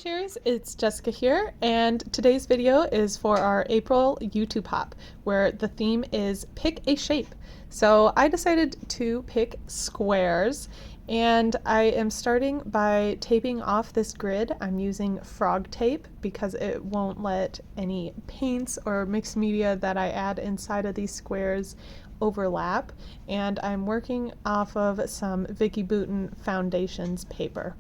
Cheers, it's Jessica here, and today's video is for our April YouTube hop, where the theme is pick a shape. So I decided to pick squares, and I am starting by taping off this grid. I'm using frog tape because it won't let any paints or mixed media that I add inside of these squares overlap, and I'm working off of some Vicky Bouton Foundations paper.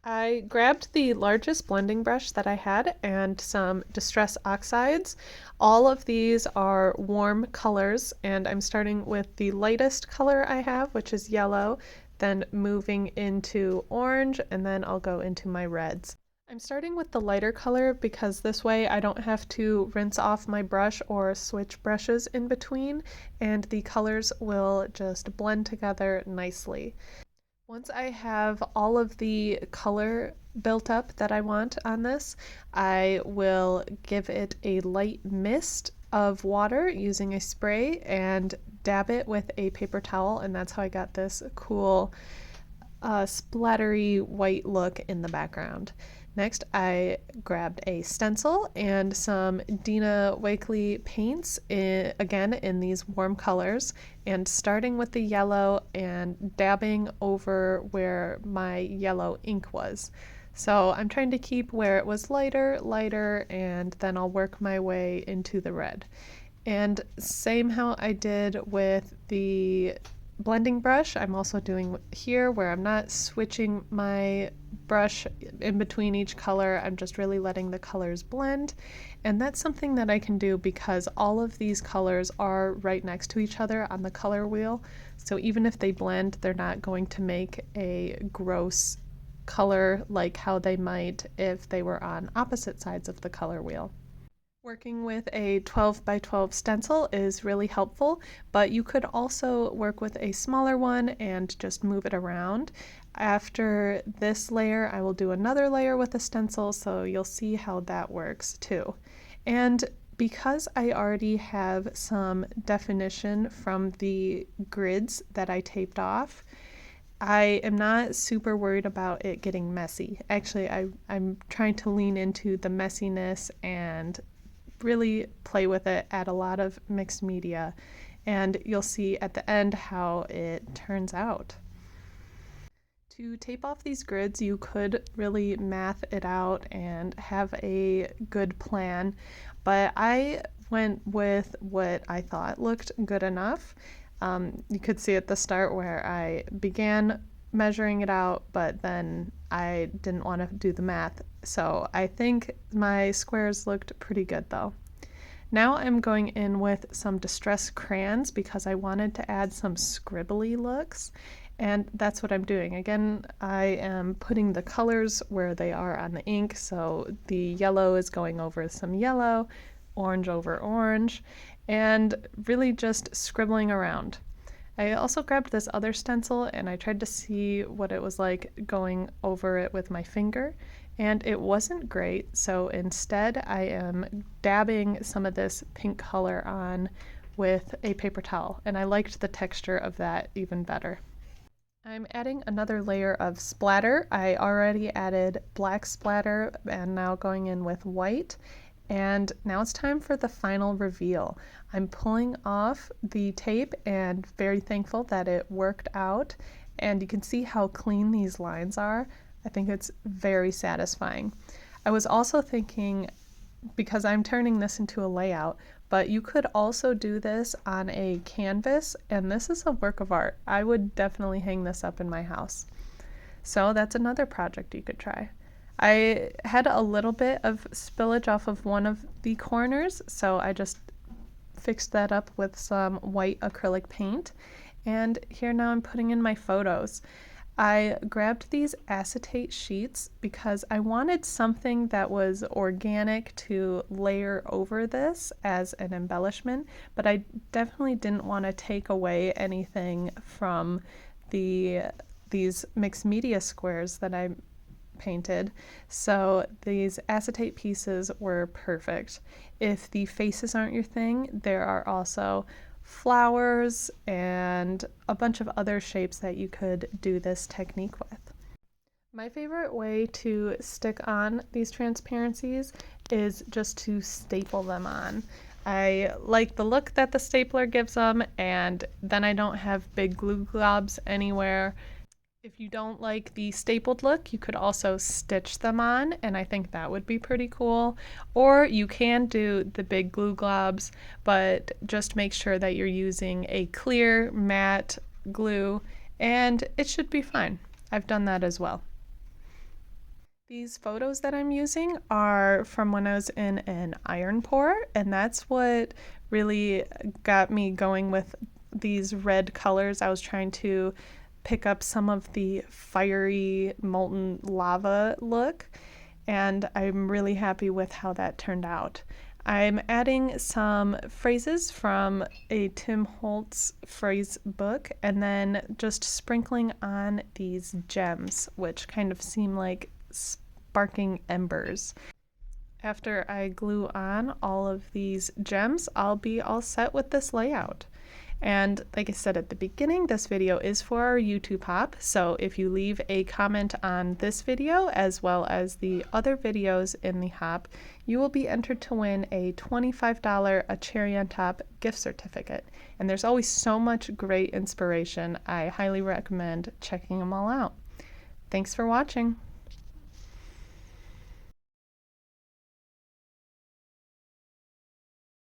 I grabbed the largest blending brush that I had and some Distress Oxides. All of these are warm colors, and I'm starting with the lightest color I have, which is yellow, then moving into orange, and then I'll go into my reds. I'm starting with the lighter color because this way I don't have to rinse off my brush or switch brushes in between, and the colors will just blend together nicely. Once I have all of the color built up that I want on this, I will give it a light mist of water using a spray and dab it with a paper towel, and that's how I got this cool splattery white look in the background. Next, I grabbed a stencil and some Dina Wakley paints, again in these warm colors, and starting with the yellow and dabbing over where my yellow ink was. So I'm trying to keep where it was lighter, and then I'll work my way into the red. And same how I did with the blending brush, I'm also doing here where I'm not switching my brush in between each color. I'm just really letting the colors blend, and that's something that I can do because all of these colors are right next to each other on the color wheel, so even if they blend, they're not going to make a gross color like how they might if they were on opposite sides of the color wheel. Working with a 12 by 12 stencil is really helpful, but you could also work with a smaller one and just move it around. After this layer, I will do another layer with a stencil, so you'll see how that works too. And because I already have some definition from the grids that I taped off, I am not super worried about it getting messy. Actually, I'm trying to lean into the messiness and really play with it, add a lot of mixed media, and you'll see at the end how it turns out. To tape off these grids, you could really math it out and have a good plan, but I went with what I thought looked good enough. You could see at the start where I began measuring it out, but then I didn't want to do the math. So I think my squares looked pretty good though. Now I'm going in with some Distress crayons because I wanted to add some scribbly looks, and that's what I'm doing. Again, I am putting the colors where they are on the ink, so the yellow is going over some yellow, orange over orange, and really just scribbling around. I also grabbed this other stencil and I tried to see what it was like going over it with my finger, and it wasn't great, so instead I am dabbing some of this pink color on with a paper towel, and I liked the texture of that even better. I'm adding another layer of splatter. I already added black splatter and now going in with white. And now it's time for the final reveal. I'm pulling off the tape and very thankful that it worked out. And you can see how clean these lines are. I think it's very satisfying. I was also thinking, because I'm turning this into a layout, but you could also do this on a canvas, and this is a work of art. I would definitely hang this up in my house. So that's another project you could try. I had a little bit of spillage off of one of the corners, so I just fixed that up with some white acrylic paint. And here now I'm putting in my photos. I grabbed these acetate sheets because I wanted something that was organic to layer over this as an embellishment, but I definitely didn't want to take away anything from these mixed media squares that I painted, so these acetate pieces were perfect. If the faces aren't your thing, there are also flowers and a bunch of other shapes that you could do this technique with. My favorite way to stick on these transparencies is just to staple them on. I like the look that the stapler gives them, and then I don't have big glue globs anywhere. If you don't like the stapled look, you could also stitch them on, and I think that would be pretty cool. Or you can do the big glue globs, but just make sure that you're using a clear matte glue, and it should be fine. I've done that as well. These photos that I'm using are from when I was in an iron pour, and that's what really got me going with these red colors. I was trying to pick up some of the fiery molten lava look, and I'm really happy with how that turned out. I'm adding some phrases from a Tim Holtz phrase book and then just sprinkling on these gems, which kind of seem like sparking embers. After I glue on all of these gems, I'll be all set with this layout. And like I said at the beginning, this video is for our YouTube hop, so if you leave a comment on this video as well as the other videos in the hop, you will be entered to win a $25 A Cherry on Top gift certificate. And there's always so much great inspiration. I highly recommend checking them all out. Thanks for watching.